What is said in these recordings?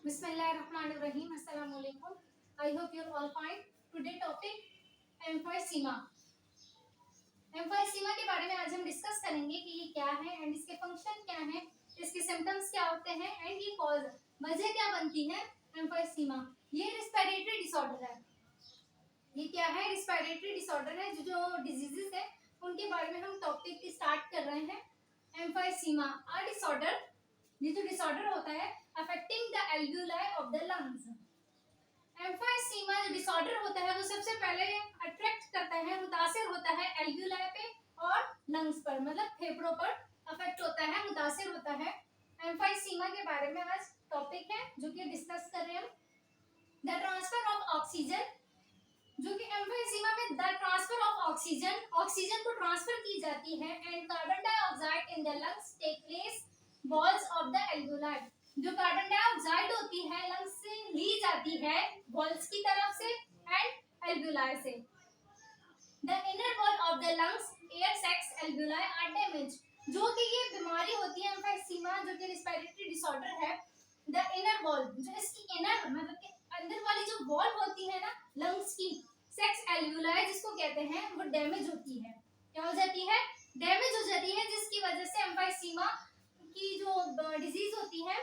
Bismillahirrahmanirrahim. Assalamu alaikum. I hope you're all fine. Today topic emphysema. Emphysema के बारे में आज हम डिस्कस करेंगे कि ये क्या है एंड इसके फंक्शन क्या है, इसके सिम्टम्स क्या होते हैं एंड ये कॉज वजह क्या बनती है एम्फाइसीमा। ये रिस्पिरेटरी डिसऑर्डर है। ये क्या है? रिस्पिरेटरी डिसऑर्डर है। जो डिजीजेस है उनके बारे में हम टॉपिक स्टार्ट कर रहे हैं। एम्फाइसीमा अ डिसऑर्डर, ये जो डिसऑर्डर होता है affecting the alveoli of the lungs. Emphysema जो डिसऑर्डर होता है वो सबसे पहले अट्रैक्ट करता है, मुतासिर होता है एल्वियोलाई पे और लंग्स पर, मतलब फेफड़ों पर अफेक्ट होता है, मुतासिर होता है। एम्फाइसीमा के बारे में आज टॉपिक है जो कि डिस्कस कर रहे हैं हम। द ट्रांसफर ऑफ ऑक्सीजन, जो कि एम्फाइसीमा में द ट्रांसफर ऑफ ऑक्सीजन को ट्रांसफर की जाती है and carbon dioxide in the lungs take place walls of the alveoli. जो कार्बन डाइऑक्साइड होती है लंग्स से ली जाती है वॉल्स की तरफ से एंड एल्वियोलाई से। The inner wall of the lungs air sacs alveoli are damage, जो कि ये बीमारी होती है एम्फाइसीमा जो कि रिस्पिरेटरी डिसऑर्डर है। द इनर वॉल, जो इसकी इनर मतलब कि अंदर वाली जो वॉल होती है ना लंग्स की, सेक्स एल्वियोलाई जिसको कहते हैं, वो डैमेज होती है। क्या हो जाती है? डैमेज हो जाती है, जिसकी वजह से एम्फाइसीमा की जो डिजीज होती है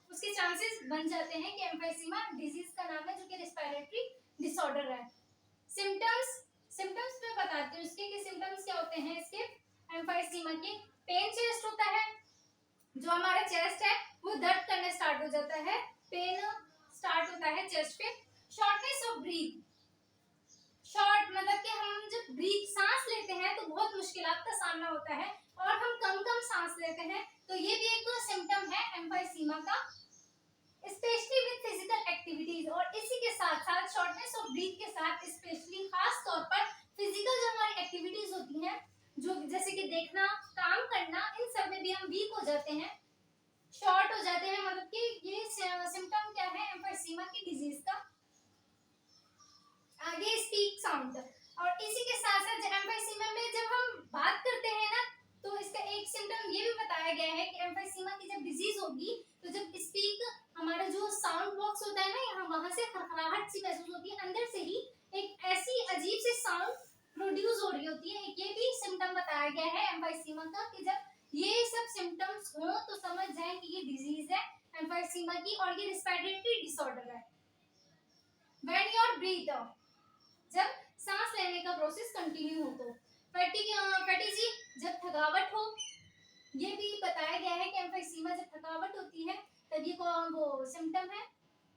उसके चांसेस बन जाते हैं कि एम्फाइसीमा डिजीज का नाम है जो कि रिस्पिरेटरी डिसऑर्डर है। सिम्टम्स मैं बताती हूँ इसके कि सिम्टम्स क्या होते हैं इसके एम्फाइसीमा के। पेन चेस्ट होता है, जो हमारा चेस्ट है वो दर्द करने स्टार्ट हो जाता है, पेन स्टार्ट होता है चेस्ट पे। शॉर्टनेस ऑफ ब्रीथ, शॉर्ट मतलब कि हम जब ब्रीथ सांस लेते हैं तो बहुत मुश्किलात का सामना होता है और हम कम सांस लेते हैं, तो ये भी एक सिम्टम है एम्फाइसीमा का। स्पेशली विद फिजिकल एक्टिविटीज, और इसी के साथ साथ शॉर्टनेस ऑफ ब्रीथ के साथ स्पेशली खास तौर पर फिजिकल जो हमारी एक्टिविटीज होती हैं, जो जैसे कि देखना, काम करना, इन सब में भी हम वीक हो जाते हैं, शॉर्ट हो जाते हैं। मतलब कि ये सिम्टम क्या है एम्फाइसीमा की डिजीज का। आगे स्पीक साउंड, और इसी के साथ साथ एम्फाइसीमा में जब हम बात करते हैं ना तो इसका एक सिम्टम ये भी बताया गया है कि एम्फाइसीमा की जब डिजीज होगी तो जब स्पीक, हमारा जो साउंड बॉक्स होता है ना यहाँ, वहां से खड़खड़ाहट सी महसूस होती है, अंदर से ही एक ऐसी अजीब सी साउंड प्रोड्यूस हो रही होती है। ये भी सिम्टम बताया गया है एम्फाइसीमा का कि जब ये सब सिम्टम्स हो तो समझ जाए कि ये डिजीज है एम्फाइसीमा की और ये रिस्पिरेटरी डिसऑर्डर है। व्हेन योर ब्रीथ, जब सांस लेने का प्रोसेस कंटिन्यू हो तो। फैटिजी, जब थकावट हो, ये भी बताया गया है कि एम्फाइसीमा जब थकावट होती है तब ये वो सिम्टम है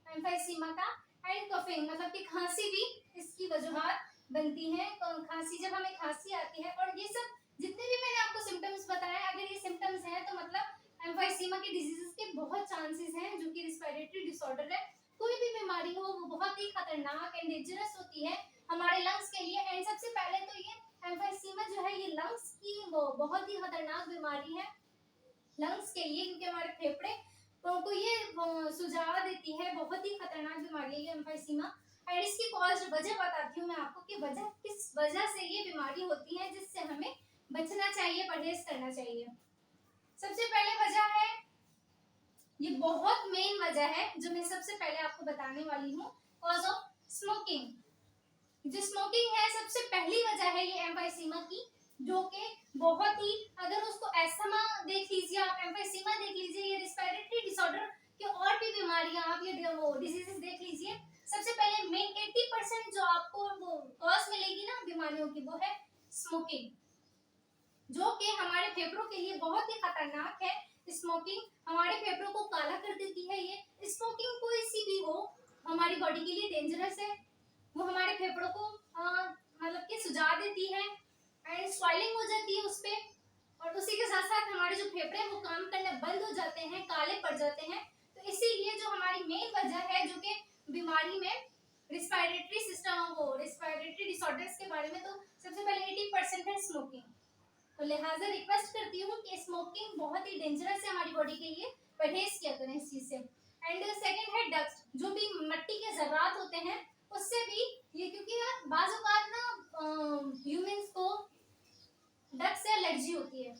एम्फाइसीमा का। एंड कफिंग, मतलब कि खांसी भी इसकी वजूहात बनती है। खांसी, जब हमें खांसी आती है, और ये सब जितने भी मैंने आपको सिम्टम्स बताए, अगर ये सिम्टम्स हैं तो मतलब एम्फाइसीमा की डिजीजेस के बहुत चांसेस हैं जो कि रिस्पिरेटरी डिसऑर्डर है। कोई भी बीमारी हो वो बहुत ही खतरनाक एंड डेंजरस होती है हमारे लंग्स के लिए। एंड सबसे पहले तो ये एम्फाइसीमा जो है ये लंग्स की वो बहुत ही खतरनाक बीमारी है लंग्स के लिए, क्योंकि हमारे फेफड़े को ये सुझाव देती है, बहुत ही खतरनाक बीमारी है ये एम्फाइसीमा। एंड इसकी कॉज वजह बताती हूँ मैं आपको कि वजह किस वजह से ये बीमारी होती है, जिससे हमें बचना चाहिए, परहेज करना चाहिए। सबसे पहले वजह है, ये बहुत मेन वजह है जो मैं सबसे पहले आपको बताने वाली हूँ, कॉज ऑफ स्मोकिंग। जो स्मोकिंग है सबसे पहली वजह है ये एम्फाइसीमा की, जो कि बहुत ही, अगर उसको एस्थमा देख लीजिए आप, एम्फाइसीमा देख लीजिए, ये रिस्पिरेटरी डिसऑर्डर की और भी बीमारियां आप ये वो डिजीजेस देख लीजिए, सबसे पहले मेन 80% जो आपको वो कॉज मिलेगी ना बीमारियों की, वो है स्मोकिंग, जो कि हमारे फेफड़ों के लिए बहुत ही खतरनाक है। स्मोकिंग हमारे फेफड़ों को काला कर देती है। ये स्मोकिंग कोई सी भी हो हमारी बॉडी के लिए डेंजरस है, वो हमारे फेफड़ों को मतलब कि सुझा देती है एंड स्वेलिंग हो जाती है उस पे, और उसी के साथ साथ हमारे जो फेफड़े हैं वो काम करना बंद हो जाते हैं, काले पड़ जाते हैं। तो इसीलिए जो हमारी मेन वजह है जो कि बीमारी में रिस्पिरेटरी सिस्टम, वो रिस्पिरेटरी डिसऑर्डर्स के बारे में, तो सबसे पहले 80% है स्मोकिंग। तो लिहाजा रिक्वेस्ट करती हूँ कि स्मोकिंग बहुत ही डेंजरस है हमारी बॉडी के लिए, परहेज किया करें इस चीज से। एंड सेकंड है डस्ट, जो भी मिट्टी के जर्रात होते हैं उससे भी ये, क्योंकि बाज़ औक़ात ना ह्यूमंस को डस्ट से एलर्जी होती है,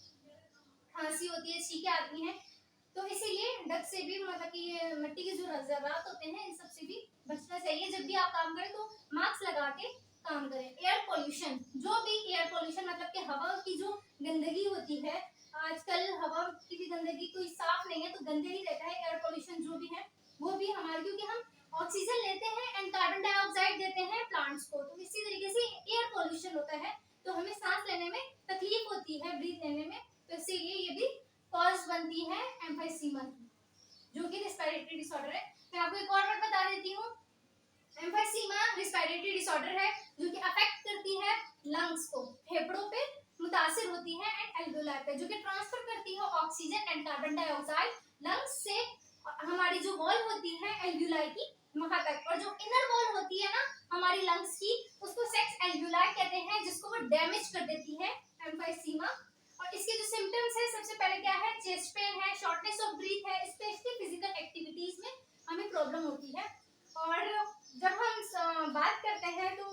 खांसी होती है, छींकें आती हैं, तो इसीलिए डस्ट से भी मतलब कि ये मिट्टी के जो ज़रात होते हैं इन सब से भी बचना चाहिए। जब भी आप काम करें तो मास्क लगा के काम करें। एयर पोल्यूशन, जो भी एयर पोल्यूशन मतलब कि हवा की जो गंदगी होती है, आजकल हवा की भी गंदगी कोई साफ नहीं है तो गंदे ही रहता है। एयर पोल्यूशन जो भी है वो भी हमारे, क्योंकि हम ऑक्सीजन लेते हैं एंड कार्बन डाइऑक्साइड देते हैं प्लांट्स को, तो इसी तरीके से एयर पोल्यूशन होता है तो हमें सांस लेने में तकलीफ होती है, ब्रीथ लेने में, तो इसीलिए ये भी कॉज बनती है एम्फाइसीमा की, जो कि रिस्पिरेटरी डिसऑर्डर है। मैं आपको एक और वर्ड बता देती हूँ। एम्फाइसीमा रिस्पिरेटरी डिसऑर्डर है जो कि अफेक्ट करती है लंग्स को, फेफड़ों पे मुतासिर होती है एंड एल्वेओलाई पे, जो कि ट्रांसफर करती है oxygen and carbon dioxide lungs से हमारी जो वॉल होती है एल्वेओलाई की वहां तक, और जो इनर वॉल होती है ना हमारी लंग्स की उसको सेक्स एल्वेओलाई कहते हैं, जिसको वो डैमेज कर देती है एम्फाइसीमा। और इसके जो सिम्टम्स है, सबसे पहले क्या है, चेस्ट पेन है, शॉर्टनेस ऑफ ब्रीथ है, स्पेशली फिजिकल एक्टिविटीज में हमें प्रॉब्लम होती है। और जब हम बात करते हैं तो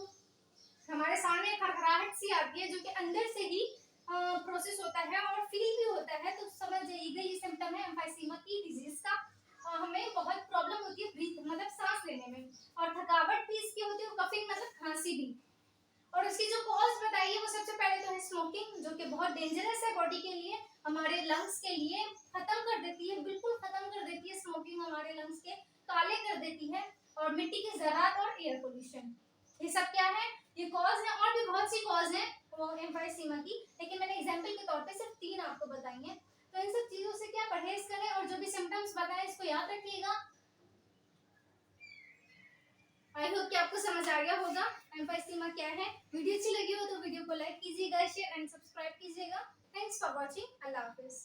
हमारे सामने खड़खड़ाहट सी आती है जो कि अंदर से ही प्रोसेस होता है और फील भी होता है, तो समझ जाइएगा ये सिम्टम है एम्फाइसीमा की डिजीज का। हमें बहुत प्रॉब्लम होती है ब्रीथ मतलब सांस लेने में, और थकावट भी इसकी होती है, कफिंग मतलब खांसी भी। और उसकी जो कॉज बताई है वो सबसे पहले तो है स्मोकिंग, जो कि बहुत डेंजरस है बॉडी के लिए, हमारे लंग्स के लिए खत्म कर देती है, बिल्कुल खत्म कर देती है स्मोकिंग, हमारे लंग्स के काले कर देती है। और मिट्टी के ज़रात और एयर पोल्यूशन, ये सब क्या है, ये कॉज है। और भी बहुत सी कॉज है वो एम्फाइसीमा की, लेकिन मैंने एग्जाम्पल के तौर पे सिर्फ 3 आपको बताई हैं। तो इन सब चीजों से क्या परहेज करें, और जो भी सिम्टम्स बताएं इसको याद रखिएगा। आई होप कि आपको समझ आ गया होगा एम्फाइसीमा क्या है। वीडियो अच्छी लगी हो तो वीडियो को लाइक कीजिएगा, शेयर एंड सब्सक्राइब कीजिएगा। Thanks for watching. Allah Hafiz.